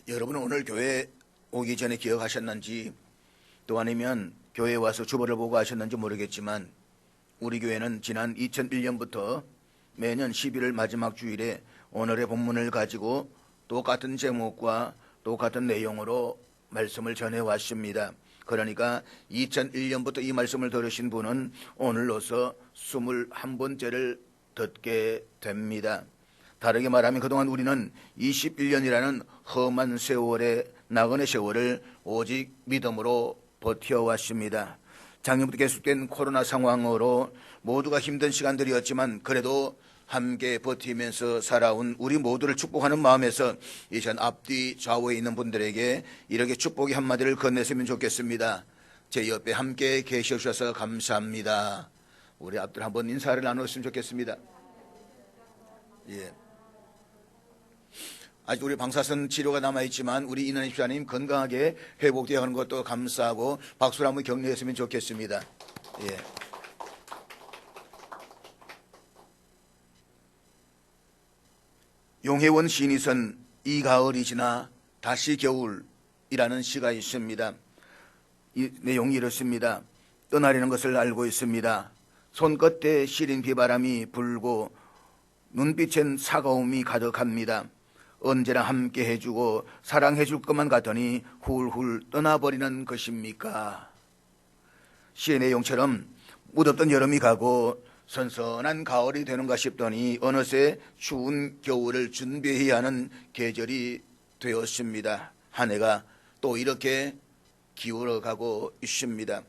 여러분은 오늘 교회 오기 전에 기억하셨는지 또 아니면 교회에 와서 주보를 보고 하셨는지 모르겠지만 우리 교회는 지난 2001년부터 매년 11월 마지막 주일에 오늘의 본문을 가지고 똑같은 제목과 똑같은 내용으로 말씀을 전해왔습니다. 그러니까 2001년부터 이 말씀을 들으신 분은 오늘로서 21번째를 듣게 됩니다. 다르게 말하면 그동안 우리는 21년이라는 험한 세월의 나그네 세월을 오직 믿음으로 버텨왔습니다. 작년부터 계속된 코로나 상황으로 모두가 힘든 시간들이었지만 그래도 함께 버티면서 살아온 우리 모두를 축복하는 마음에서 이전 앞뒤 좌우에 있는 분들에게 이렇게 축복의 한마디를 건네시면 좋겠습니다. 제 옆에 함께 계셔주셔서 감사합니다. 우리 앞들 한번 인사를 나눴으면 좋겠습니다. 예. 아직 우리 방사선 치료가 남아있지만 우리 이난희 집사님 건강하게 회복되어 하는 것도 감사하고 박수를 한번 격려했으면 좋겠습니다. 예. 용혜원 시인이 쓴 이 가을이 지나 다시 겨울이라는 시가 있습니다. 이 내용이 이렇습니다. 떠나려는 것을 알고 있습니다. 손끝에 시린 비바람이 불고 눈빛엔 차가움이 가득합니다. 언제나 함께 해주고 사랑해 줄 것만 같더니 훌훌 떠나버리는 것입니까? 시의 내용처럼 무덥던 여름이 가고 선선한 가을이 되는가 싶더니 어느새 추운 겨울을 준비해야 하는 계절이 되었습니다. 한 해가 또 이렇게 기울어가고 있습니다.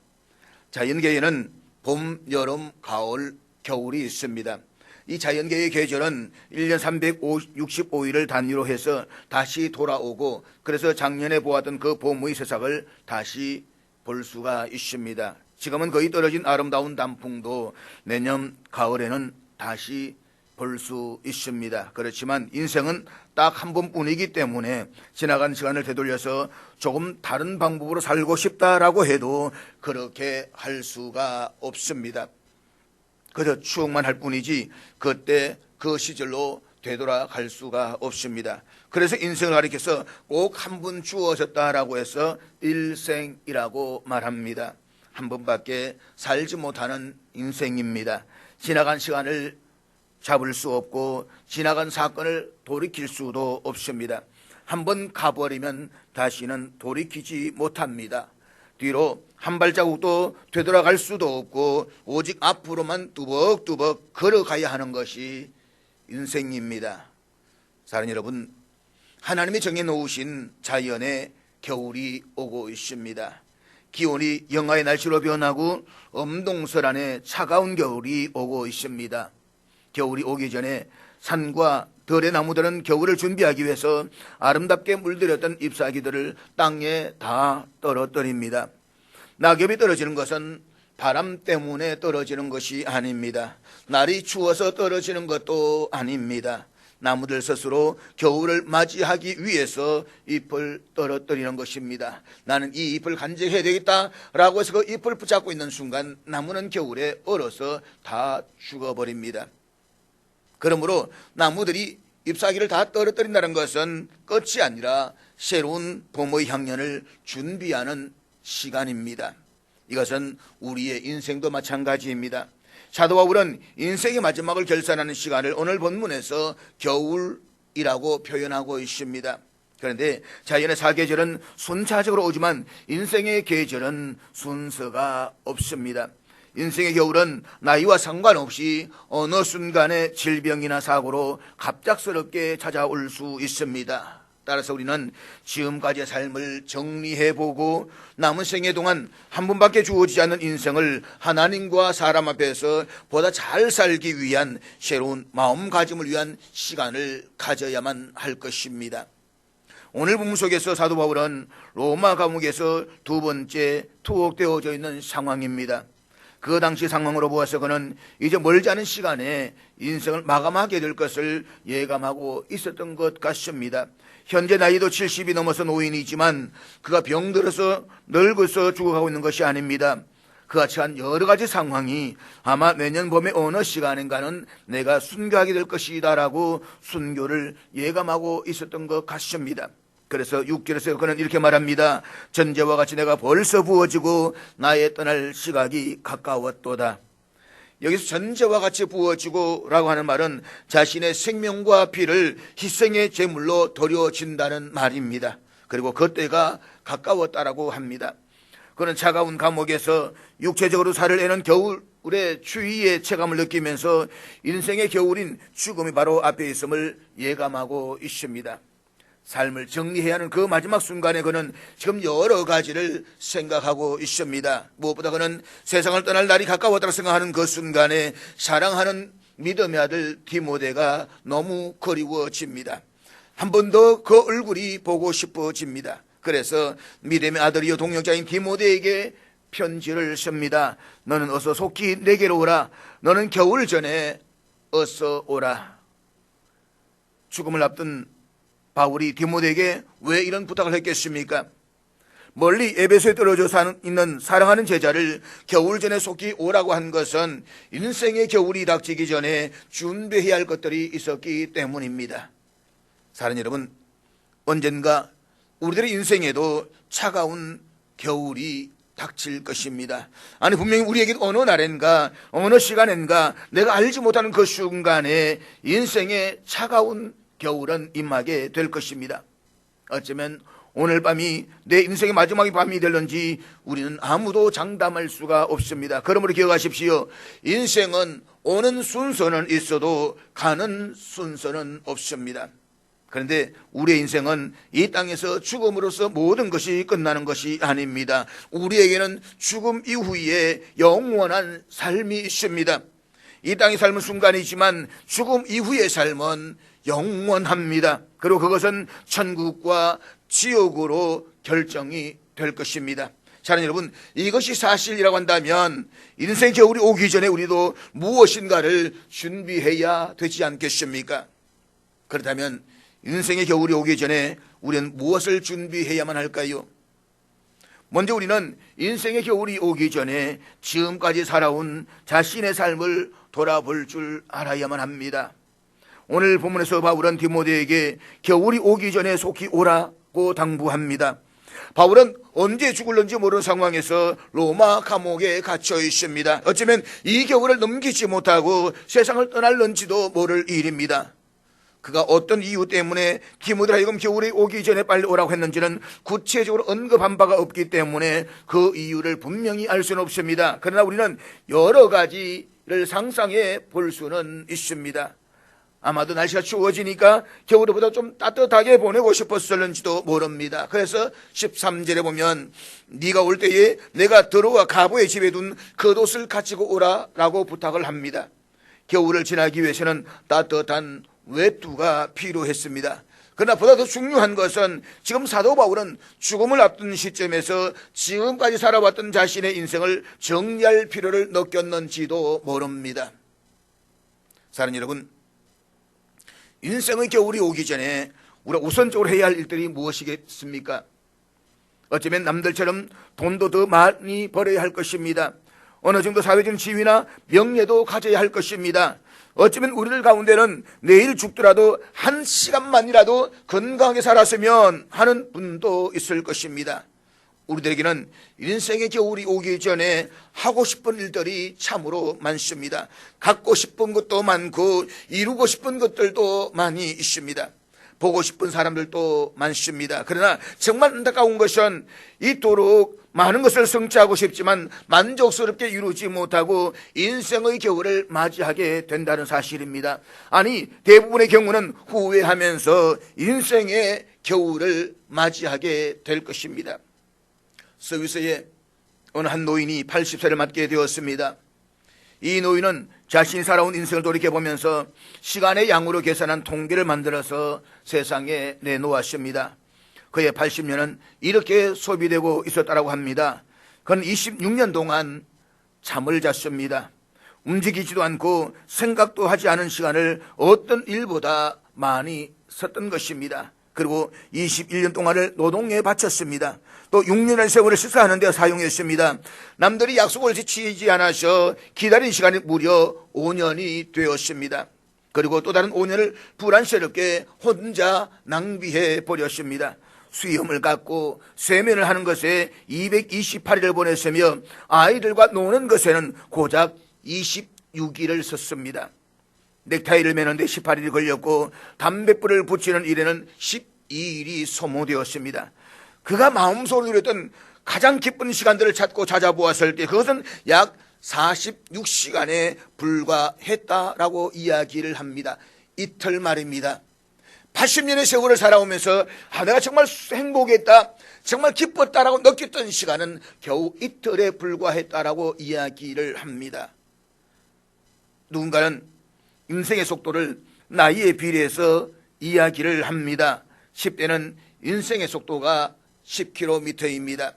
자연계에는 봄, 여름, 가을, 겨울이 있습니다. 이 자연계의 계절은 1년 365일을 단위로 해서 다시 돌아오고 그래서 작년에 보았던 그 봄의 세상을 다시 볼 수가 있습니다. 지금은 거의 떨어진 아름다운 단풍도 내년 가을에는 다시 볼 수 있습니다. 그렇지만 인생은 딱 한 번뿐이기 때문에 지나간 시간을 되돌려서 조금 다른 방법으로 살고 싶다라고 해도 그렇게 할 수가 없습니다. 그저 추억만 할 뿐이지 그때 그 시절로 되돌아갈 수가 없습니다. 그래서 인생을 가리켜서 꼭 한 번 주어졌다라고 해서 일생이라고 말합니다. 한 번밖에 살지 못하는 인생입니다. 지나간 시간을 잡을 수 없고 지나간 사건을 돌이킬 수도 없습니다. 한 번 가버리면 다시는 돌이키지 못합니다. 뒤로 한 발자국도 되돌아갈 수도 없고 오직 앞으로만 뚜벅뚜벅 걸어가야 하는 것이 인생입니다. 사랑하는 여러분, 하나님이 정해놓으신 자연의 겨울이 오고 있습니다. 기온이 영하의 날씨로 변하고 엄동설안에 차가운 겨울이 오고 있습니다. 겨울이 오기 전에 산과 들의 나무들은 겨울을 준비하기 위해서 아름답게 물들였던 잎사귀들을 땅에 다 떨어뜨립니다. 낙엽이 떨어지는 것은 바람 때문에 떨어지는 것이 아닙니다. 날이 추워서 떨어지는 것도 아닙니다. 나무들 스스로 겨울을 맞이하기 위해서 잎을 떨어뜨리는 것입니다. 나는 이 잎을 간직해야 되겠다라고 해서 그 잎을 붙잡고 있는 순간 나무는 겨울에 얼어서 다 죽어버립니다. 그러므로 나무들이 잎사귀를 다 떨어뜨린다는 것은 끝이 아니라 새로운 봄의 향연을 준비하는 시간입니다. 이것은 우리의 인생도 마찬가지입니다. 사도 바울은 인생의 마지막을 결산하는 시간을 오늘 본문에서 겨울이라고 표현하고 있습니다. 그런데 자연의 사계절은 순차적으로 오지만 인생의 계절은 순서가 없습니다. 인생의 겨울은 나이와 상관없이 어느 순간에 질병이나 사고로 갑작스럽게 찾아올 수 있습니다. 따라서 우리는 지금까지의 삶을 정리해보고 남은 생애 동안 한 번밖에 주어지지 않는 인생을 하나님과 사람 앞에서 보다 잘 살기 위한 새로운 마음가짐을 위한 시간을 가져야만 할 것입니다. 오늘 본문 속에서 사도 바울은 로마 감옥에서 두 번째 투옥되어져 있는 상황입니다. 그 당시 상황으로 보아서 그는 이제 멀지 않은 시간에 인생을 마감하게 될 것을 예감하고 있었던 것 같습니다. 현재 나이도 70이 넘어서 노인이지만 그가 병들어서 늙어서 죽어가고 있는 것이 아닙니다. 그와 처한 여러 가지 상황이 아마 내년 봄의 어느 시간인가는 내가 순교하게 될 것이다 라고 순교를 예감하고 있었던 것 같습니다. 그래서 6절에서 그는 이렇게 말합니다. 전제와 같이 내가 벌써 부어지고 나의 떠날 시각이 가까웠도다. 여기서 전제와 같이 부어지고 라고 하는 말은 자신의 생명과 피를 희생의 제물로 드려진다는 말입니다. 그리고 그 때가 가까웠다라고 합니다. 그는 차가운 감옥에서 육체적으로 살을 내는 겨울의 추위의 체감을 느끼면서 인생의 겨울인 죽음이 바로 앞에 있음을 예감하고 있습니다. 삶을 정리해야 하는 그 마지막 순간에 그는 지금 여러 가지를 생각하고 있습니다. 무엇보다 그는 세상을 떠날 날이 가까웠다고 생각하는 그 순간에 사랑하는 믿음의 아들 디모데가 너무 그리워집니다. 한 번 더 그 얼굴이 보고 싶어집니다. 그래서 믿음의 아들이요 동역자인 디모데에게 편지를 씁니다. 너는 어서 속히 내게로 오라. 너는 겨울 전에 어서 오라. 죽음을 앞둔 바울이 디모데에게 왜 이런 부탁을 했겠습니까? 멀리 에베소에 떨어져 있는 사랑하는 제자를 겨울 전에 속히 오라고 한 것은 인생의 겨울이 닥치기 전에 준비해야 할 것들이 있었기 때문입니다. 사랑하는 여러분, 언젠가 우리들의 인생에도 차가운 겨울이 닥칠 것입니다. 아니 분명히 우리에게 어느 날엔가 어느 시간엔가 내가 알지 못하는 그 순간에 인생의 차가운 겨울은 임하게 될 것입니다. 어쩌면 오늘 밤이 내 인생의 마지막 밤이 될런지 우리는 아무도 장담할 수가 없습니다. 그러므로 기억하십시오. 인생은 오는 순서는 있어도 가는 순서는 없습니다. 그런데 우리의 인생은 이 땅에서 죽음으로써 모든 것이 끝나는 것이 아닙니다. 우리에게는 죽음 이후에 영원한 삶이 있습니다. 이 땅의 삶은 순간이지만 죽음 이후의 삶은 영원합니다. 그리고 그것은 천국과 지옥으로 결정이 될 것입니다. 사랑하는 여러분, 이것이 사실이라고 한다면 인생 겨울이 오기 전에 우리도 무엇인가를 준비해야 되지 않겠습니까? 그렇다면 인생의 겨울이 오기 전에 우리는 무엇을 준비해야만 할까요? 먼저 우리는 인생의 겨울이 오기 전에 지금까지 살아온 자신의 삶을 돌아볼 줄 알아야만 합니다. 오늘 본문에서 바울은 디모데에게 겨울이 오기 전에 속히 오라고 당부합니다. 바울은 언제 죽을는지 모르는 상황에서 로마 감옥에 갇혀 있습니다. 어쩌면 이 겨울을 넘기지 못하고 세상을 떠날는지도 모를 일입니다. 그가 어떤 이유 때문에 디모데를 하여금 겨울이 오기 전에 빨리 오라고 했는지는 구체적으로 언급한 바가 없기 때문에 그 이유를 분명히 알 수는 없습니다. 그러나 우리는 여러 가지를 상상해 볼 수는 있습니다. 아마도 날씨가 추워지니까 겨울보다 좀 따뜻하게 보내고 싶었을는지도 모릅니다. 그래서 13절에 보면 네가 올 때에 내가 들어와 가보의 집에 둔 겉옷을 가지고 오라라고 부탁을 합니다. 겨울을 지나기 위해서는 따뜻한 외투가 필요했습니다. 그러나 보다 더 중요한 것은 지금 사도 바울은 죽음을 앞둔 시점에서 지금까지 살아왔던 자신의 인생을 정리할 필요를 느꼈는지도 모릅니다. 사랑하는 여러분, 인생의 겨울이 오기 전에 우리가 우선적으로 해야 할 일들이 무엇이겠습니까? 어쩌면 남들처럼 돈도 더 많이 벌어야 할 것입니다. 어느 정도 사회적인 지위나 명예도 가져야 할 것입니다. 어쩌면 우리들 가운데는 내일 죽더라도 한 시간만이라도 건강하게 살았으면 하는 분도 있을 것입니다. 우리들에게는 인생의 겨울이 오기 전에 하고 싶은 일들이 참으로 많습니다. 갖고 싶은 것도 많고 이루고 싶은 것들도 많이 있습니다. 보고 싶은 사람들도 많습니다. 그러나 정말 안타까운 것은 이토록 많은 것을 성취하고 싶지만 만족스럽게 이루지 못하고 인생의 겨울을 맞이하게 된다는 사실입니다. 아니, 대부분의 경우는 후회하면서 인생의 겨울을 맞이하게 될 것입니다. 스위스의 어느 한 노인이 80세를 맞게 되었습니다. 이 노인은 자신이 살아온 인생을 돌이켜보면서 시간의 양으로 계산한 통계를 만들어서 세상에 내놓았습니다. 그의 80년은 이렇게 소비되고 있었다고 합니다. 그는 26년 동안 잠을 잤습니다. 움직이지도 않고 생각도 하지 않은 시간을 어떤 일보다 많이 썼던 것입니다. 그리고 21년 동안을 노동에 바쳤습니다. 또 6년의 세월을 식사하는 데 사용했습니다. 남들이 약속을 지키지 않아서 기다린 시간이 무려 5년이 되었습니다. 그리고 또 다른 5년을 불안스럽게 혼자 낭비해 버렸습니다. 수염을 갖고 쇠면을 하는 것에 228일을 보냈으며 아이들과 노는 것에는 고작 26일을 썼습니다. 넥타이를 매는데 18일이 걸렸고 담뱃불을 붙이는 일에는 12일이 소모되었습니다. 그가 마음속으로 누렸던 가장 기쁜 시간들을 찾고 찾아보았을 때 그것은 약 46시간에 불과했다라고 이야기를 합니다. 이틀 말입니다. 80년의 세월을 살아오면서 내가 정말 행복했다, 정말 기뻤다라고 느꼈던 시간은 겨우 이틀에 불과했다라고 이야기를 합니다. 누군가는 인생의 속도를 나이에 비례해서 이야기를 합니다. 10대는 인생의 속도가 10km입니다.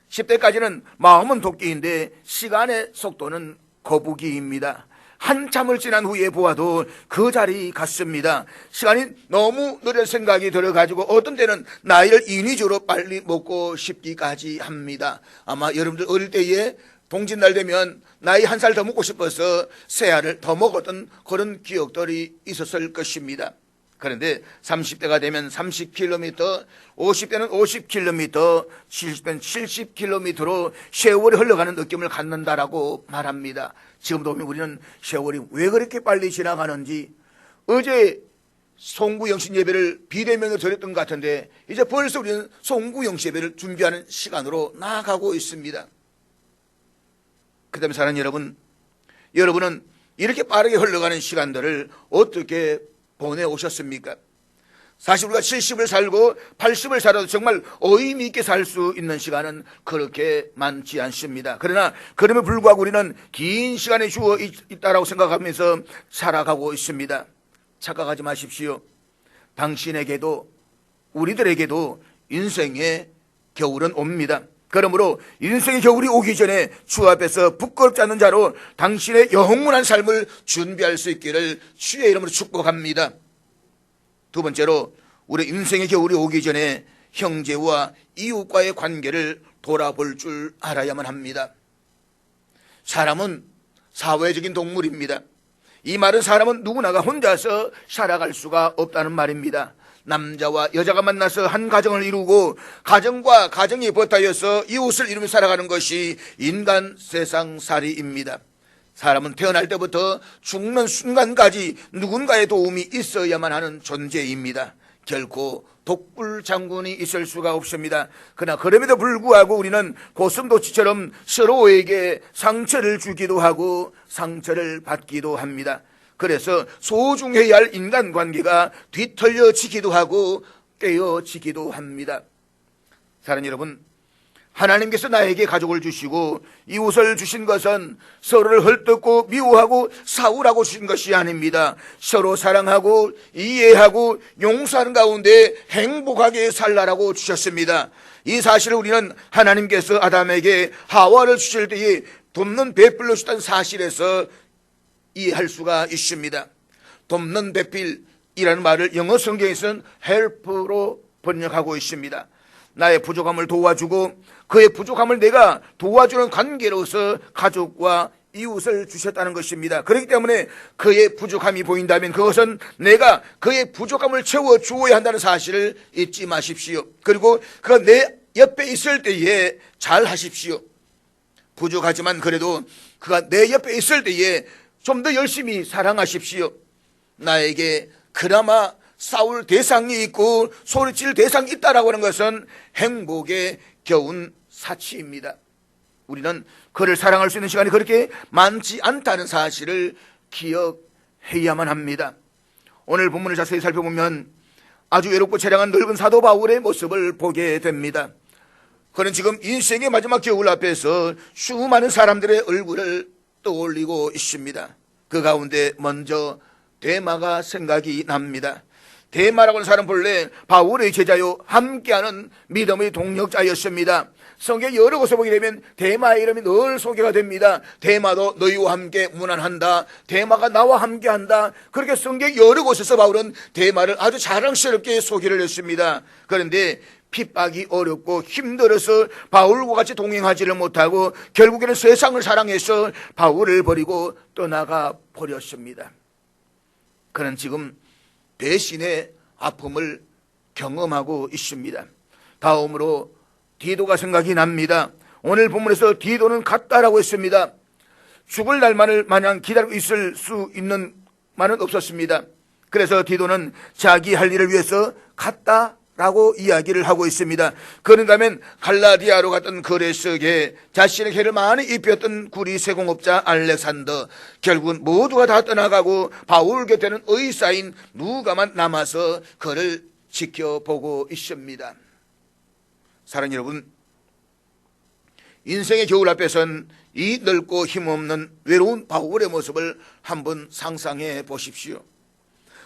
10대까지는 마음은 도끼인데 시간의 속도는 거북이입니다. 한참을 지난 후에 보아도 그 자리 같습니다. 시간이 너무 느릴 생각이 들어가지고 어떤 때는 나이를 인위적으로 빨리 먹고 싶기까지 합니다. 아마 여러분들 어릴 때에 동짓날 되면 나이 한 살 더 먹고 싶어서 새 알을 더 먹었던 그런 기억들이 있었을 것입니다. 그런데 30대가 되면 30km, 50대는 50km, 70대는 70km로 세월이 흘러가는 느낌을 갖는다라고 말합니다. 지금도 보면 우리는 세월이 왜 그렇게 빨리 지나가는지, 어제 송구영신 예배를 비대면으로 드렸던 것 같은데 이제 벌써 우리는 송구영신 예배를 준비하는 시간으로 나아가고 있습니다. 그 다음에 사랑하는 여러분, 여러분은 이렇게 빠르게 흘러가는 시간들을 어떻게 보내오셨습니까? 사실 우리가 70을 살고 80을 살아도 정말 의미 있게 살 수 있는 시간은 그렇게 많지 않습니다. 그러나 그럼에도 불구하고 우리는 긴 시간이 주어 있다고 생각하면서 살아가고 있습니다. 착각하지 마십시오. 당신에게도 우리들에게도 인생의 겨울은 옵니다. 그러므로 인생의 겨울이 오기 전에 주 앞에서 부끄럽지 않는 자로 당신의 영원한 삶을 준비할 수 있기를 주의 이름으로 축복합니다. 두 번째로 우리 인생의 겨울이 오기 전에 형제와 이웃과의 관계를 돌아볼 줄 알아야만 합니다. 사람은 사회적인 동물입니다. 이 말은 사람은 누구나가 혼자서 살아갈 수가 없다는 말입니다. 남자와 여자가 만나서 한 가정을 이루고 가정과 가정이 버타여서 이웃을 이루며 살아가는 것이 인간 세상살이입니다. 사람은 태어날 때부터 죽는 순간까지 누군가의 도움이 있어야만 하는 존재입니다. 결코 독불장군이 있을 수가 없습니다. 그러나 그럼에도 불구하고 우리는 고슴도치처럼 서로에게 상처를 주기도 하고 상처를 받기도 합니다. 그래서 소중해야 할 인간관계가 뒤틀려지기도 하고 깨어지기도 합니다. 사랑하는 여러분, 하나님께서 나에게 가족을 주시고 이웃을 주신 것은 서로를 헐뜯고 미워하고 싸우라고 주신 것이 아닙니다. 서로 사랑하고 이해하고 용서하는 가운데 행복하게 살라라고 주셨습니다. 이 사실을 우리는 하나님께서 아담에게 하와를 주실 때에 돕는 배필로 주셨다는 사실에서 이해할 수가 있습니다. 돕는 배필이라는 말을 영어 성경에서는 help로 번역하고 있습니다. 나의 부족함을 도와주고 그의 부족함을 내가 도와주는 관계로서 가족과 이웃을 주셨다는 것입니다. 그렇기 때문에 그의 부족함이 보인다면 그것은 내가 그의 부족함을 채워주어야 한다는 사실을 잊지 마십시오. 그리고 그가 내 옆에 있을 때에 잘 하십시오. 부족하지만 그래도 그가 내 옆에 있을 때에 좀 더 열심히 사랑하십시오. 나에게 그나마 싸울 대상이 있고 소리칠 대상이 있다라고 하는 것은 행복에 겨운 사치입니다. 우리는 그를 사랑할 수 있는 시간이 그렇게 많지 않다는 사실을 기억해야만 합니다. 오늘 본문을 자세히 살펴보면 아주 외롭고 처량한 늙은 사도 바울의 모습을 보게 됩니다. 그는 지금 인생의 마지막 겨울 앞에서 수많은 사람들의 얼굴을 떠올리고 있습니다. 그 가운데 먼저 데마가 생각이 납니다. 데마라고 하는 사람 본래 바울의 제자요 함께하는 믿음의 동역자였습니다. 성경 여러 곳에 보게 되면 데마의 이름이 늘 소개가 됩니다. 데마도 너희와 함께 문안한다. 데마가 나와 함께한다. 그렇게 성경 여러 곳에서 바울은 데마를 아주 자랑스럽게 소개를 했습니다. 그런데 핍박이 어렵고 힘들어서 바울과 같이 동행하지를 못하고 결국에는 세상을 사랑해서 바울을 버리고 떠나가 버렸습니다. 그는 지금 배신의 아픔을 경험하고 있습니다. 다음으로 디도가 생각이 납니다. 오늘 본문에서 디도는 갔다라고 했습니다. 죽을 날만을 마냥 기다리고 있을 수 있는 만은 없었습니다. 그래서 디도는 자기 할 일을 위해서 갔다라고 이야기를 하고 있습니다. 그런가 하면 갈라디아로 갔던 그레스에 자신의 해를 많이 입혔던 구리 세공업자 알렉산더, 결국은 모두가 다 떠나가고 바울 곁에는 의사인 누가만 남아서 그를 지켜보고 있습니다. 사랑하는 여러분, 인생의 겨울 앞에선 이 넓고 힘없는 외로운 바울의 모습을 한번 상상해 보십시오.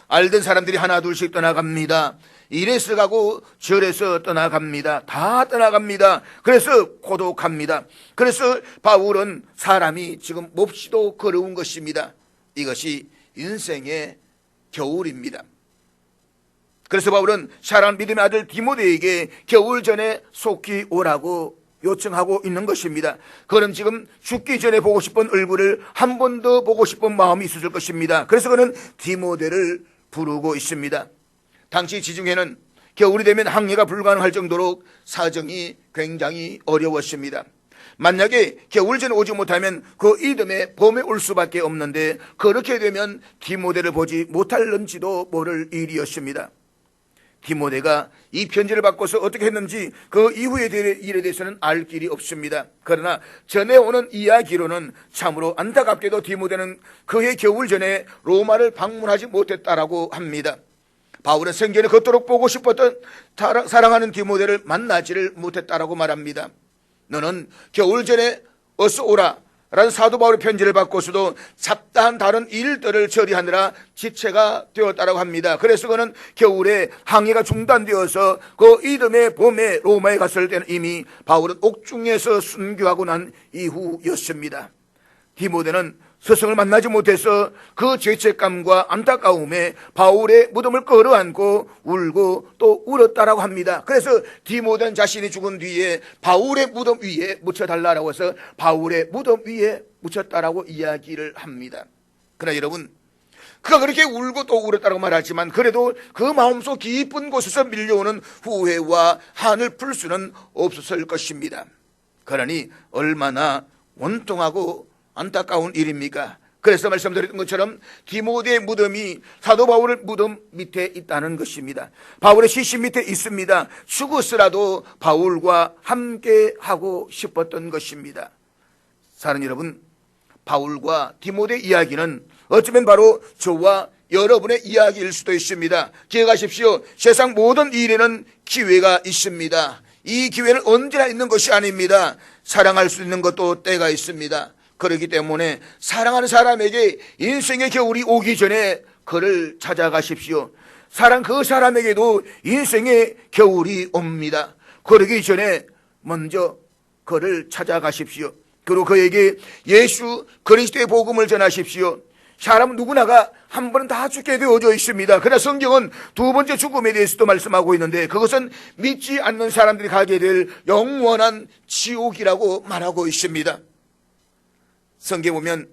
알던 사람들이 하나 둘씩 떠나갑니다. 이래서 가고 저래서 떠나갑니다. 다 떠나갑니다. 그래서 고독합니다. 그래서 바울은 사람이 지금 몹시도 거려운 것입니다. 이것이 인생의 겨울입니다. 그래서 바울은 사랑하는 믿음의 아들 디모데에게 겨울 전에 속히 오라고 요청하고 있는 것입니다. 그는 지금 죽기 전에 보고 싶은 얼굴을 한 번 더 보고 싶은 마음이 있었을 것입니다. 그래서 그는 디모데를 부르고 있습니다. 당시 지중해는 겨울이 되면 항해가 불가능할 정도로 사정이 굉장히 어려웠습니다. 만약에 겨울 전에 오지 못하면 그 이듬해 봄에 올 수밖에 없는데, 그렇게 되면 디모데를 보지 못할는지도 모를 일이었습니다. 디모데가 이 편지를 받고서 어떻게 했는지 그 이후의 일에 대해서는 알 길이 없습니다. 그러나 전해오는 이야기로는 참으로 안타깝게도 디모데는 그해 겨울 전에 로마를 방문하지 못했다라고 합니다. 바울은 생전에 그토록 보고 싶었던 사랑하는 디모데를 만나지를 못했다라고 말합니다. 너는 겨울 전에 어서 오라 라는 사도 바울의 편지를 받고서도 잡다한 다른 일들을 처리하느라 지체가 되었다고 합니다. 그래서 그는 겨울에 항해가 중단되어서 그 이듬해 봄에 로마에 갔을 때는 이미 바울은 옥중에서 순교하고 난 이후였습니다. 디모데는 스승을 만나지 못해서 그 죄책감과 안타까움에 바울의 무덤을 끌어안고 울고 또 울었다라고 합니다. 그래서 디모데는 자신이 죽은 뒤에 바울의 무덤 위에 묻혀달라고 해서 바울의 무덤 위에 묻혔다라고 이야기를 합니다. 그러나 여러분, 그가 그렇게 울고 또 울었다고 말하지만 그래도 그 마음속 깊은 곳에서 밀려오는 후회와 한을 풀 수는 없었을 것입니다. 그러니 얼마나 원통하고 안타까운 일입니까? 그래서 말씀드렸던 것처럼 디모데의 무덤이 사도 바울의 무덤 밑에 있다는 것입니다. 바울의 시신 밑에 있습니다. 죽었으라도 바울과 함께 하고 싶었던 것입니다. 사랑하는 여러분, 바울과 디모데의 이야기는 어쩌면 바로 저와 여러분의 이야기일 수도 있습니다. 기억하십시오. 세상 모든 일에는 기회가 있습니다. 이 기회는 언제나 있는 것이 아닙니다. 사랑할 수 있는 것도 때가 있습니다. 그렇기 때문에 사랑하는 사람에게 인생의 겨울이 오기 전에 그를 찾아가십시오. 사랑 그 사람에게도 인생의 겨울이 옵니다. 그러기 전에 먼저 그를 찾아가십시오. 그리고 그에게 예수 그리스도의 복음을 전하십시오. 사람 누구나가 한 번은 다 죽게 되어져 있습니다. 그러나 성경은 두 번째 죽음에 대해서도 말씀하고 있는데, 그것은 믿지 않는 사람들이 가게 될 영원한 지옥이라고 말하고 있습니다. 성경에 보면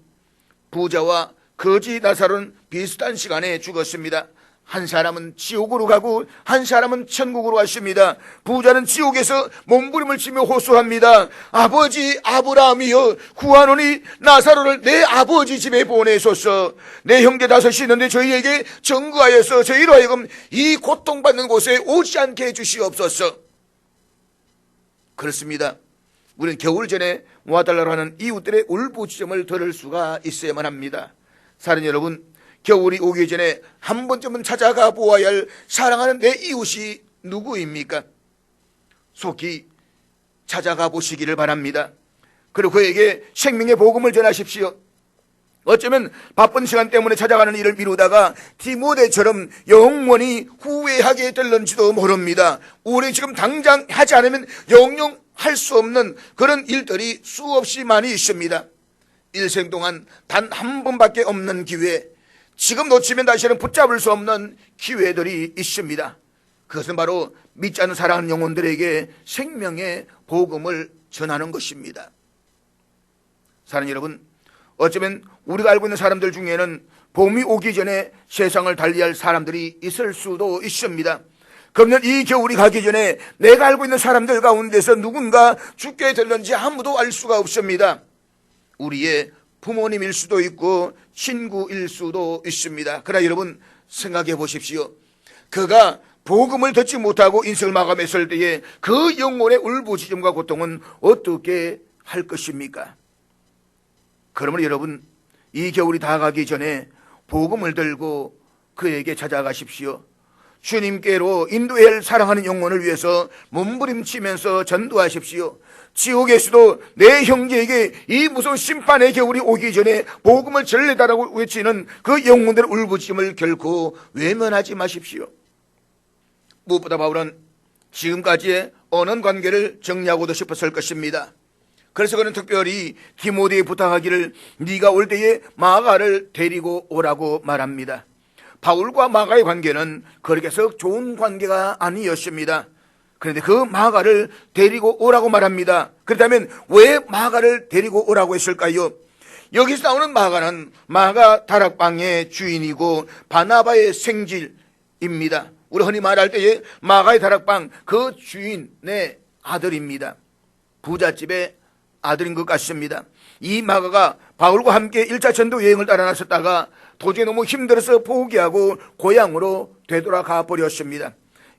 부자와 거지 나사로는 비슷한 시간에 죽었습니다. 한 사람은 지옥으로 가고 한 사람은 천국으로 왔습니다. 부자는 지옥에서 몸부림을 치며 호소합니다. 아버지 아브라함이여, 구하노니 나사로를 내 아버지 집에 보내소서. 내 형제 다섯이 있는데 저희에게 정거하여서 저희로 하여금 이 고통받는 곳에 오지 않게 해주시옵소서. 그렇습니다. 우리는 겨울 전에 와달라고 하는 이웃들의 울부짖음을 들을 수가 있어야만 합니다. 사랑하는 여러분, 겨울이 오기 전에 한 번쯤은 찾아가 보아야 할 사랑하는 내 이웃이 누구입니까? 속히 찾아가 보시기를 바랍니다. 그리고 그에게 생명의 복음을 전하십시오. 어쩌면 바쁜 시간 때문에 찾아가는 일을 미루다가 디모데처럼 영원히 후회하게 될는지도 모릅니다. 우리 지금 당장 하지 않으면 영영 할 수 없는 그런 일들이 수없이 많이 있습니다. 일생 동안 단 한 번밖에 없는 기회, 지금 놓치면 다시는 붙잡을 수 없는 기회들이 있습니다. 그것은 바로 믿지 않는 사랑하는 영혼들에게 생명의 복음을 전하는 것입니다. 사랑하는 여러분, 어쩌면 우리가 알고 있는 사람들 중에는 봄이 오기 전에 세상을 달리할 사람들이 있을 수도 있습니다. 그러면 이 겨울이 가기 전에 내가 알고 있는 사람들 가운데서 누군가 죽게 될는지 아무도 알 수가 없습니다. 우리의 부모님일 수도 있고 친구일 수도 있습니다. 그러나 여러분 생각해 보십시오. 그가 복음을 듣지 못하고 인생을 마감했을 때에 그 영혼의 울부짖음과 고통은 어떻게 할 것입니까? 그러므로 여러분 이 겨울이 다 가기 전에 복음을 들고 그에게 찾아가십시오. 주님께로 인도해야 할 사랑하는 영혼을 위해서 몸부림치면서 전도하십시오. 지옥에서도 내 형제에게 이 무서운 심판의 겨울이 오기 전에 복음을 전해달라고 외치는 그 영혼들의 울부짖음을 결코 외면하지 마십시오. 무엇보다 바울은 지금까지의 언원 관계를 정리하고도 싶었을 것입니다. 그래서 그는 특별히 디모데에 부탁하기를 네가 올 때에 마가를 데리고 오라고 말합니다. 바울과 마가의 관계는 그렇게 해서 좋은 관계가 아니었습니다. 그런데 그 마가를 데리고 오라고 말합니다. 그렇다면 왜 마가를 데리고 오라고 했을까요? 여기서 나오는 마가는 마가 다락방의 주인이고 바나바의 생질입니다. 우리 흔히 말할 때에 마가의 다락방 그 주인의 아들입니다. 부잣집의 아들인 것 같습니다. 이 마가가 바울과 함께 1차 전도 여행을 따라 나섰다가 도저히 너무 힘들어서 포기하고 고향으로 되돌아가 버렸습니다.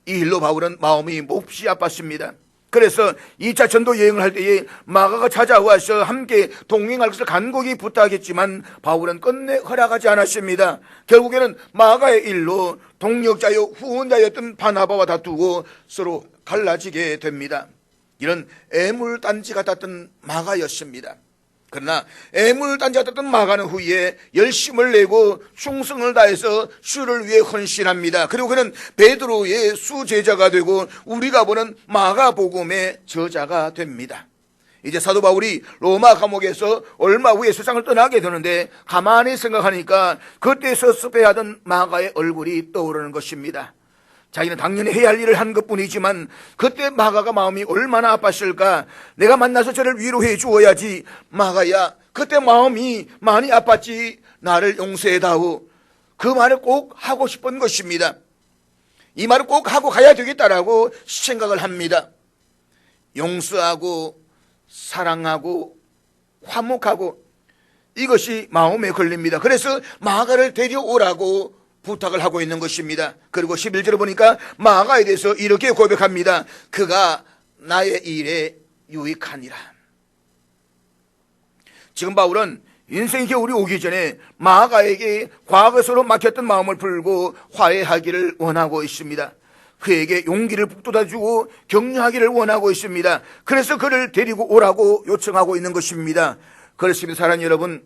이 일로 바울은 마음이 몹시 아팠습니다. 그래서 2차 전도 여행을 할 때에 마가가 찾아와서 함께 동행할 것을 간곡히 부탁했지만 바울은 끝내 허락하지 않았습니다. 결국에는 마가의 일로 동력자여 후원자였던 바나바와 다투고 서로 갈라지게 됩니다. 이런 애물단지 같았던 마가였습니다. 그러나 애물단지 같았던 마가는 후에 열심을 내고 충성을 다해서 주를 위해 헌신합니다. 그리고 그는 베드로의 수제자가 되고 우리가 보는 마가복음의 저자가 됩니다. 이제 사도 바울이 로마 감옥에서 얼마 후에 세상을 떠나게 되는데 가만히 생각하니까 그때 섭섭해하던 마가의 얼굴이 떠오르는 것입니다. 자기는 당연히 해야 할 일을 한 것뿐이지만 그때 마가가 마음이 얼마나 아팠을까. 내가 만나서 저를 위로해 주어야지. 마가야, 그때 마음이 많이 아팠지. 나를 용서해다오. 그 말을 꼭 하고 싶은 것입니다. 이 말을 꼭 하고 가야 되겠다라고 생각을 합니다. 용서하고 사랑하고 화목하고 이것이 마음에 걸립니다. 그래서 마가를 데려오라고 부탁을 하고 있는 것입니다. 그리고 11절에 보니까 마가에 대해서 이렇게 고백합니다. 그가 나의 일에 유익하니라. 지금 바울은 인생의 겨울이 오기 전에 마가에게 과거서로 막혔던 마음을 풀고 화해하기를 원하고 있습니다. 그에게 용기를 북돋아주고 격려하기를 원하고 있습니다. 그래서 그를 데리고 오라고 요청하고 있는 것입니다. 그렇습니다. 사랑하는 여러분,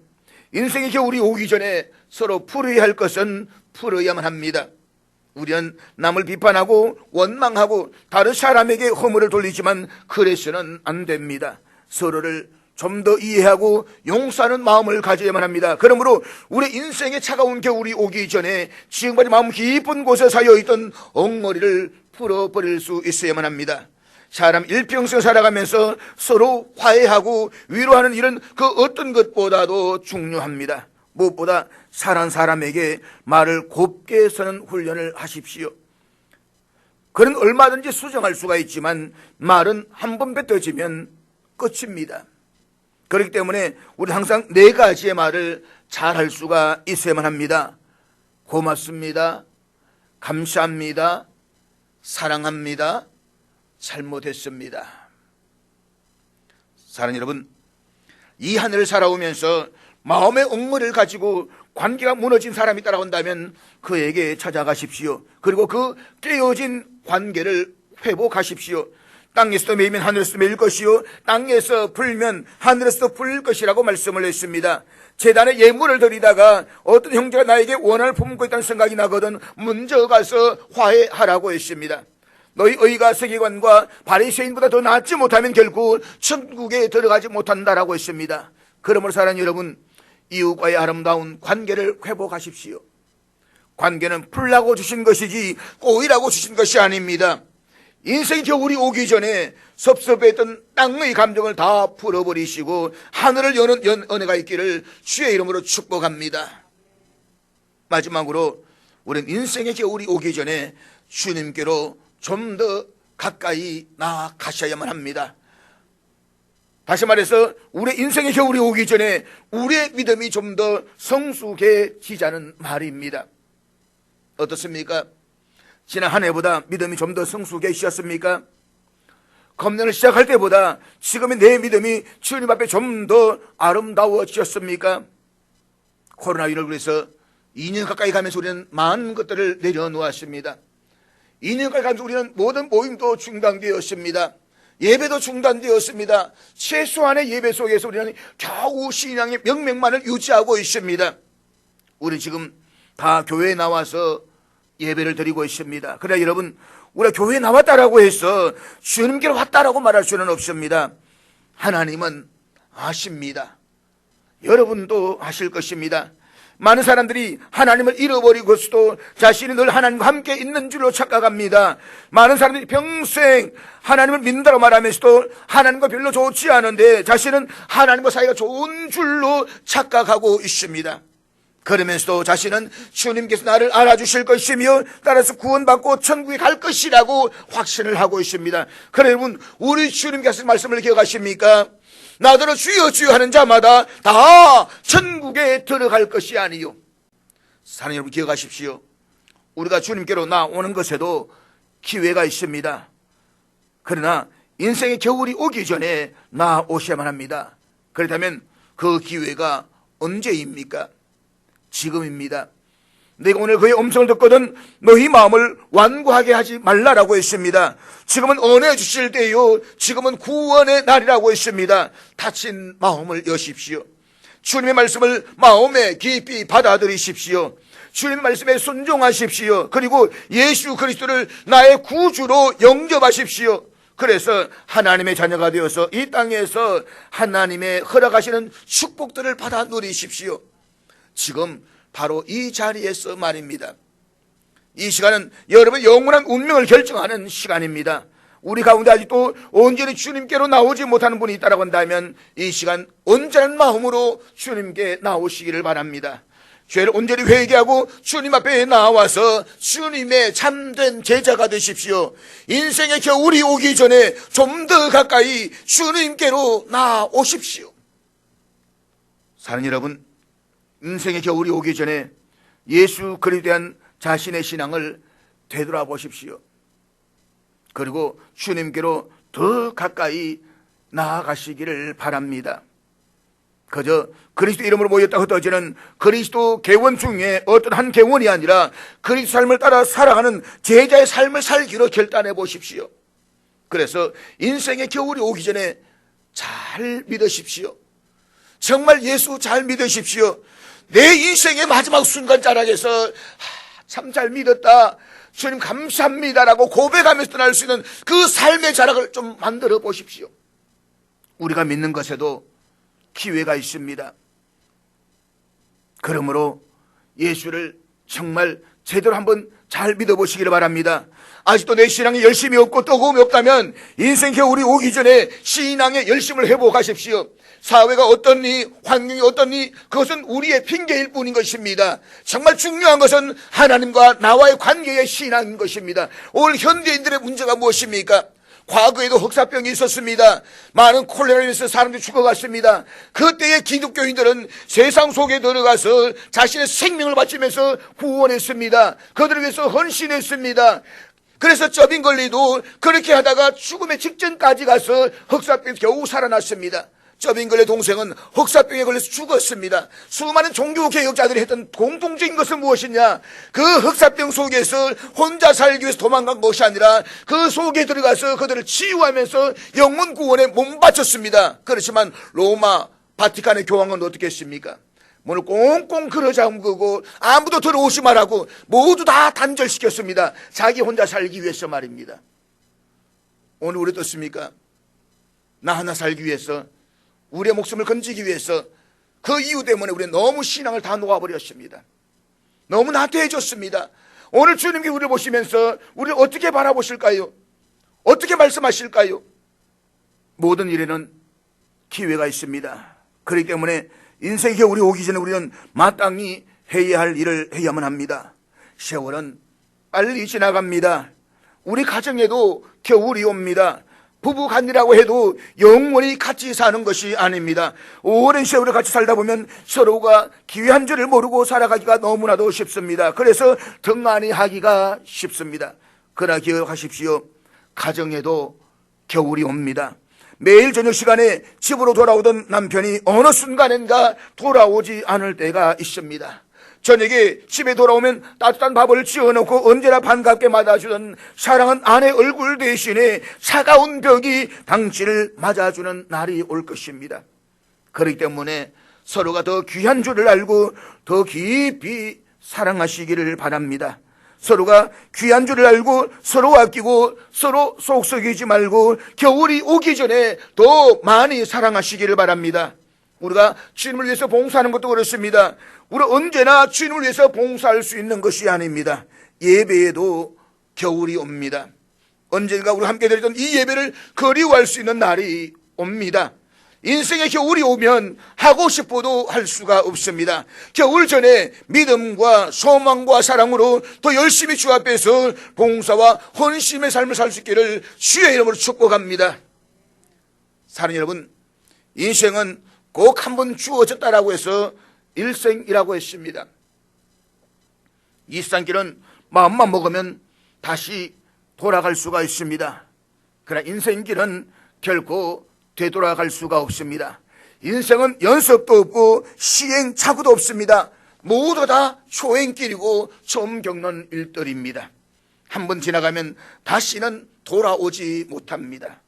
인생의 겨울이 오기 전에 서로 풀어야 할 것은 풀어야만 합니다. 우리는 남을 비판하고 원망하고 다른 사람에게 허물을 돌리지만 그래서는 안 됩니다. 서로를 좀 더 이해하고 용서하는 마음을 가져야만 합니다. 그러므로 우리 인생의 차가운 겨울이 오기 전에 지금까지 마음 깊은 곳에 쌓여있던 엉머리를 풀어버릴 수 있어야만 합니다. 사람 일평생 살아가면서 서로 화해하고 위로하는 일은 그 어떤 것보다도 중요합니다. 무엇보다 사랑하는 사람에게 말을 곱게 서는 훈련을 하십시오. 그는 얼마든지 수정할 수가 있지만 말은 한 번 뱉어지면 끝입니다. 그렇기 때문에 우리는 항상 4가지의 말을 잘할 수가 있어야만 합니다. 고맙습니다. 감사합니다. 사랑합니다. 잘못했습니다. 사랑하는 여러분, 이 하늘을 살아오면서 마음의 엉머리를 가지고 관계가 무너진 사람이 따라온다면 그에게 찾아가십시오. 그리고 그 깨어진 관계를 회복하십시오. 땅에서 매이면 하늘에서 매일 것이요 땅에서 불면 하늘에서 불 것이라고 말씀을 했습니다. 제단에 예물을 드리다가 어떤 형제가 나에게 원한을 품고 있다는 생각이 나거든 먼저 가서 화해하라고 했습니다. 너희 의가 세계관과 바리새인보다 더 낫지 못하면 결국 천국에 들어가지 못한다라고 했습니다. 그러므로 사랑하는 여러분, 이웃과의 아름다운 관계를 회복하십시오. 관계는 풀라고 주신 것이지 꼬이라고 주신 것이 아닙니다. 인생 겨울이 오기 전에 섭섭했던 땅의 감정을 다 풀어버리시고 하늘을 여는 은혜가 있기를 주의 이름으로 축복합니다. 마지막으로 우리는 인생의 겨울이 오기 전에 주님께로 좀 더 가까이 나아가셔야만 합니다. 다시 말해서 우리의 인생의 겨울이 오기 전에 우리의 믿음이 좀 더 성숙해지자는 말입니다. 어떻습니까? 지난 한 해보다 믿음이 좀 더 성숙해지셨습니까? 검문을 시작할 때보다 지금의 내 믿음이 주님 앞에 좀 더 아름다워지셨습니까? 코로나19를 위해서 2년 가까이 가면서 우리는 많은 것들을 내려놓았습니다. 2년 가까이 가면서 우리는 모든 모임도 중단되었습니다. 예배도 중단되었습니다. 최소한의 예배 속에서 우리는 겨우 신앙의 명맥만을 유지하고 있습니다. 우리 지금 다 교회에 나와서 예배를 드리고 있습니다. 그러나 여러분, 우리가 교회에 나왔다라고 해서 주님께로 왔다라고 말할 수는 없습니다. 하나님은 아십니다. 여러분도 아실 것입니다. 많은 사람들이 하나님을 잃어버리고서도 자신이 늘 하나님과 함께 있는 줄로 착각합니다. 많은 사람들이 평생 하나님을 믿는다고 말하면서도 하나님과 별로 좋지 않은데 자신은 하나님과 사이가 좋은 줄로 착각하고 있습니다. 그러면서도 자신은 주님께서 나를 알아주실 것이며 따라서 구원받고 천국에 갈 것이라고 확신을 하고 있습니다. 그러나 여러분, 우리 주님께서 말씀을 기억하십니까? 나더러 주여 주여 하는 자마다 다 천국에 들어갈 것이 아니요. 사랑하는 여러분, 기억하십시오. 우리가 주님께로 나오는 것에도 기회가 있습니다. 그러나 인생의 겨울이 오기 전에 나오셔야만 합니다. 그렇다면 그 기회가 언제입니까? 지금입니다. 내가 오늘 그의 음성을 듣거든 너희 마음을 완고하게 하지 말라라고 했습니다. 지금은 은혜 주실 때요, 지금은 구원의 날이라고 했습니다. 다친 마음을 여십시오. 주님의 말씀을 마음에 깊이 받아들이십시오. 주님의 말씀에 순종하십시오. 그리고 예수 그리스도를 나의 구주로 영접하십시오. 그래서 하나님의 자녀가 되어서 이 땅에서 하나님의 허락하시는 축복들을 받아 누리십시오. 지금 바로 이 자리에서 말입니다. 이 시간은 여러분의 영원한 운명을 결정하는 시간입니다. 우리 가운데 아직도 온전히 주님께로 나오지 못하는 분이 있다고 한다면 이 시간 온전한 마음으로 주님께 나오시기를 바랍니다. 죄를 온전히 회개하고 주님 앞에 나와서 주님의 참된 제자가 되십시오. 인생의 겨울이 오기 전에 좀 더 가까이 주님께로 나오십시오. 사랑하는 여러분, 인생의 겨울이 오기 전에 예수 그리스도에 대한 자신의 신앙을 되돌아보십시오. 그리고 주님께로 더 가까이 나아가시기를 바랍니다. 그저 그리스도 이름으로 모였다 흩어지는 그리스도 개원 중에 어떤 한 개원이 아니라 그리스도 삶을 따라 살아가는 제자의 삶을 살기로 결단해 보십시오. 그래서 인생의 겨울이 오기 전에 잘 믿으십시오. 정말 예수 잘 믿으십시오. 내 인생의 마지막 순간 자락에서 참 잘 믿었다, 주님 감사합니다라고 고백하면서 떠날 수 있는 그 삶의 자락을 좀 만들어 보십시오. 우리가 믿는 것에도 기회가 있습니다. 그러므로 예수를 정말 제대로 한번 잘 믿어보시기를 바랍니다. 아직도 내 신앙에 열심이 없고 뜨거움이 없다면 인생 겨울이 오기 전에 신앙의 열심을 회복하십시오. 사회가 어떻니, 환경이 어떻니, 그것은 우리의 핑계일 뿐인 것입니다. 정말 중요한 것은 하나님과 나와의 관계의 신앙인 것입니다. 오늘 현대인들의 문제가 무엇입니까? 과거에도 흑사병이 있었습니다. 많은 콜레라로 인해서 사람들이 죽어갔습니다. 그때의 기독교인들은 세상 속에 들어가서 자신의 생명을 바치면서 구원했습니다. 그들을 위해서 헌신했습니다. 그래서 저빈걸리도 그렇게 하다가 죽음의 직전까지 가서 흑사병에서 겨우 살아났습니다. 저빈걸리의 동생은 흑사병에 걸려서 죽었습니다. 수많은 종교개혁자들이 했던 공통적인 것은 무엇이냐? 그 흑사병 속에서 혼자 살기 위해서 도망간 것이 아니라 그 속에 들어가서 그들을 치유하면서 영혼 구원에 몸 바쳤습니다. 그렇지만 로마 바티칸의 교황은 어떻게 했습니까? 문을 꽁꽁 걸어 잠그고 아무도 들어오지 말라고 모두 다 단절시켰습니다. 자기 혼자 살기 위해서 말입니다. 오늘 우리 어떻습니까? 나 하나 살기 위해서, 우리의 목숨을 건지기 위해서 그 이유 때문에 우리는 너무 신앙을 다 놓아버렸습니다. 너무 나태해졌습니다. 오늘 주님께 우리를 보시면서 우리를 어떻게 바라보실까요? 어떻게 말씀하실까요? 모든 일에는 기회가 있습니다. 그렇기 때문에 인생의 겨울이 오기 전에 우리는 마땅히 해야 할 일을 해야만 합니다. 세월은 빨리 지나갑니다. 우리 가정에도 겨울이 옵니다. 부부간이라고 해도 영원히 같이 사는 것이 아닙니다. 오랜 세월을 같이 살다 보면 서로가 기회한 줄을 모르고 살아가기가 너무나도 쉽습니다. 그래서 등한히 하기가 쉽습니다. 그러나 기억하십시오. 가정에도 겨울이 옵니다. 매일 저녁 시간에 집으로 돌아오던 남편이 어느 순간인가 돌아오지 않을 때가 있습니다. 저녁에 집에 돌아오면 따뜻한 밥을 지어놓고 언제나 반갑게 맞아주던 사랑한 아내 얼굴 대신에 차가운 벽이 당신을 맞아주는 날이 올 것입니다. 그렇기 때문에 서로가 더 귀한 줄을 알고 더 깊이 사랑하시기를 바랍니다. 서로가 귀한 줄을 알고 서로 아끼고 서로 속썩이지 말고 겨울이 오기 전에 더 많이 사랑하시기를 바랍니다. 우리가 주님을 위해서 봉사하는 것도 그렇습니다. 우리 언제나 주님을 위해서 봉사할 수 있는 것이 아닙니다. 예배에도 겨울이 옵니다. 언젠가 우리 함께 드렸던 이 예배를 그리워할 수 있는 날이 옵니다. 인생의 겨울이 오면 하고 싶어도 할 수가 없습니다. 겨울 전에 믿음과 소망과 사랑으로 더 열심히 주 앞에서 봉사와 헌신의 삶을 살 수 있기를 주의 이름으로 축복합니다. 사랑하는 여러분, 인생은 꼭 한 번 주어졌다라고 해서 일생이라고 했습니다. 이 세상길은 마음만 먹으면 다시 돌아갈 수가 있습니다. 그러나 인생길은 결코 되돌아갈 수가 없습니다. 인생은 연습도 없고 시행착오도 없습니다. 모두 다 초행길이고 처음 겪는 일들입니다. 한번 지나가면 다시는 돌아오지 못합니다.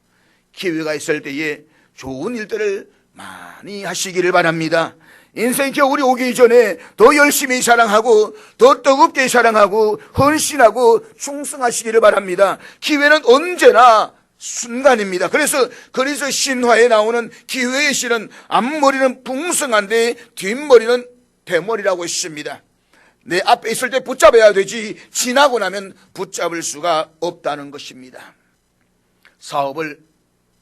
기회가 있을 때에 좋은 일들을 많이 하시기를 바랍니다. 인생 겨울이 오기 전에 더 열심히 사랑하고 더 뜨겁게 사랑하고 헌신하고 충성하시기를 바랍니다. 기회는 언제나 순간입니다. 그래서 신화에 나오는 기회의 신은 앞머리는 풍성한데 뒷머리는 대머리라고 했습니다. 내 앞에 있을 때 붙잡아야 되지 지나고 나면 붙잡을 수가 없다는 것입니다. 사업을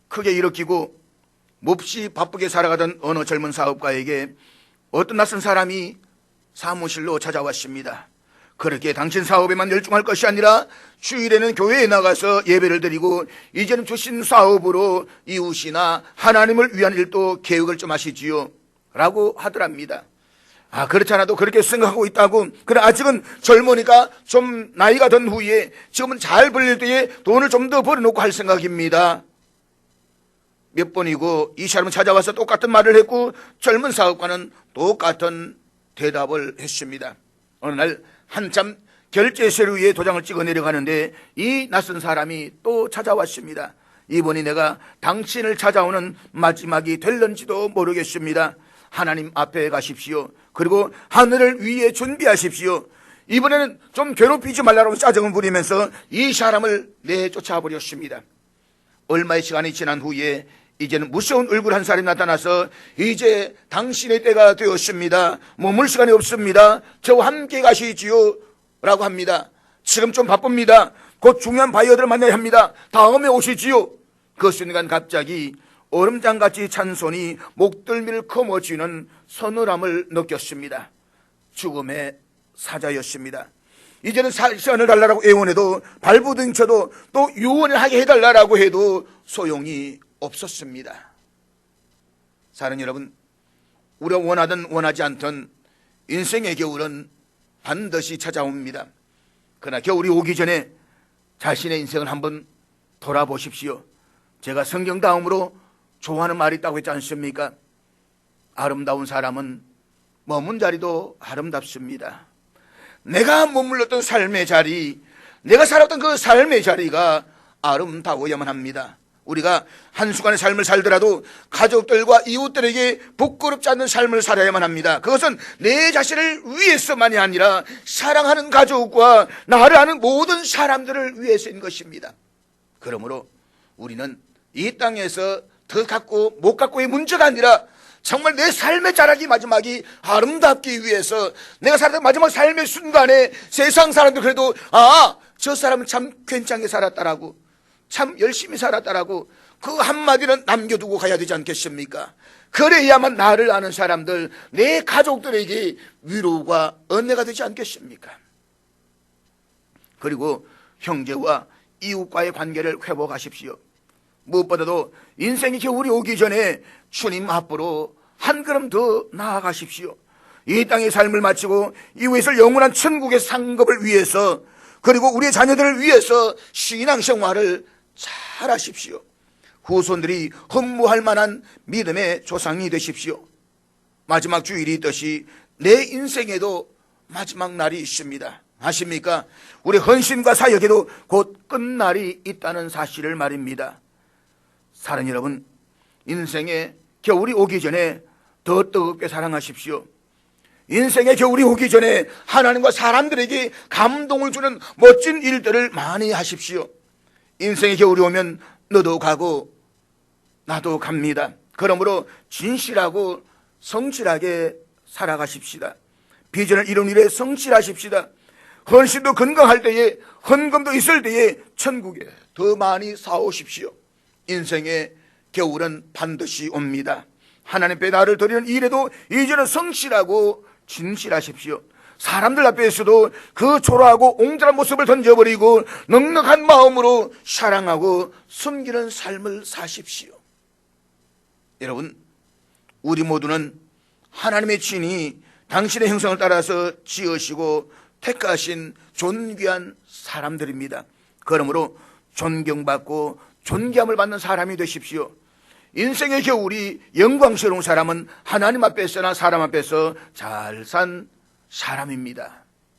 크게 일으키고 몹시 바쁘게 살아가던 어느 젊은 사업가에게 어떤 낯선 사람이 사무실로 찾아왔습니다. 그렇게 당신 사업에만 열중할 것이 아니라 주일에는 교회에 나가서 예배를 드리고 이제는 주신 사업으로 이웃이나 하나님을 위한 일도 계획을 좀 하시지요 라고 하더랍니다. 그렇지 않아도 그렇게 생각하고 있다고. 그래, 아직은 젊으니까 좀 나이가 든 후에 지금은 잘 벌릴 때에 돈을 좀 더 벌어놓고 할 생각입니다. 몇 번이고 이 사람은 찾아와서 똑같은 말을 했고 젊은 사업가는 똑같은 대답을 했습니다. 어느 날 한참 결제 서류에 도장을 찍어 내려가는데 이 낯선 사람이 또 찾아왔습니다. 이번이 내가 당신을 찾아오는 마지막이 될런지도 모르겠습니다. 하나님 앞에 가십시오. 그리고 하늘을 위해 준비하십시오. 이번에는 좀 괴롭히지 말라고 짜증을 부리면서 이 사람을 내쫓아 버렸습니다. 얼마의 시간이 지난 후에 이제는 무서운 얼굴 한 사람이 나타나서 이제 당신의 때가 되었습니다. 머물 시간이 없습니다. 저와 함께 가시지요 라고 합니다. 지금 좀 바쁩니다. 곧 중요한 바이어들을 만나야 합니다. 다음에 오시지요. 그 순간 갑자기 얼음장같이 찬 손이 목덜미를 거머쥐는 서늘함을 느꼈습니다. 죽음의 사자였습니다. 이제는 시간을 달라고 애원해도 발부둥쳐도 또 유언을 하게 해달라고 해도 소용이 없었습니다. 사랑하는 여러분, 우리가 원하든 원하지 않든 인생의 겨울은 반드시 찾아옵니다. 그러나 겨울이 오기 전에 자신의 인생을 한번 돌아보십시오. 제가 성경 다음으로 좋아하는 말이 있다고 했지 않습니까? 아름다운 사람은 머문 자리도 아름답습니다. 내가 머물렀던 삶의 자리, 내가 살았던 그 삶의 자리가 아름다워야만 합니다. 우리가 한순간의 삶을 살더라도 가족들과 이웃들에게 부끄럽지 않는 삶을 살아야만 합니다. 그것은 내 자신을 위해서만이 아니라 사랑하는 가족과 나를 아는 모든 사람들을 위해서인 것입니다. 그러므로 우리는 이 땅에서 더 갖고 못 갖고의 문제가 아니라 정말 내 삶의 자락이 마지막이 아름답기 위해서 내가 살았던 마지막 삶의 순간에 세상 사람들 그래도 저 사람은 참 괜찮게 살았다라고, 참 열심히 살았다라고 그 한마디는 남겨두고 가야 되지 않겠습니까? 그래야만 나를 아는 사람들, 내 가족들에게 위로가 은혜가 되지 않겠습니까? 그리고 형제와 이웃과의 관계를 회복하십시오. 무엇보다도 인생의 겨울이 오기 전에 주님 앞으로 한 걸음 더 나아가십시오. 이 땅의 삶을 마치고 이후에서 영원한 천국의 상급을 위해서, 그리고 우리의 자녀들을 위해서 신앙생활을 잘 하십시오. 후손들이 흠모할 만한 믿음의 조상이 되십시오. 마지막 주일이 있듯이 내 인생에도 마지막 날이 있습니다. 아십니까? 우리 헌신과 사역에도 곧 끝날이 있다는 사실을 말입니다. 사랑 여러분, 인생의 겨울이 오기 전에 더 뜨겁게 사랑하십시오. 인생의 겨울이 오기 전에 하나님과 사람들에게 감동을 주는 멋진 일들을 많이 하십시오. 인생의 겨울이 오면 너도 가고 나도 갑니다. 그러므로 진실하고 성실하게 살아가십시다. 비전을 이룬 일에 성실하십시다. 헌신도 건강할 때에, 헌금도 있을 때에 천국에 더 많이 사오십시오. 인생의 겨울은 반드시 옵니다. 하나님 앞에 나를 드리는 일에도 이제는 성실하고 진실하십시오. 사람들 앞에서도 그 초라하고 옹졸한 모습을 던져버리고 넉넉한 마음으로 사랑하고 섬기는 삶을 사십시오. 여러분, 우리 모두는 하나님의 친히 당신의 형상을 따라서 지으시고 택하신 존귀한 사람들입니다. 그러므로 존경받고 존귀함을 받는 사람이 되십시오. 인생의 겨울이 영광스러운 사람은 하나님 앞에서나 사람 앞에서 잘 산 사람입니다.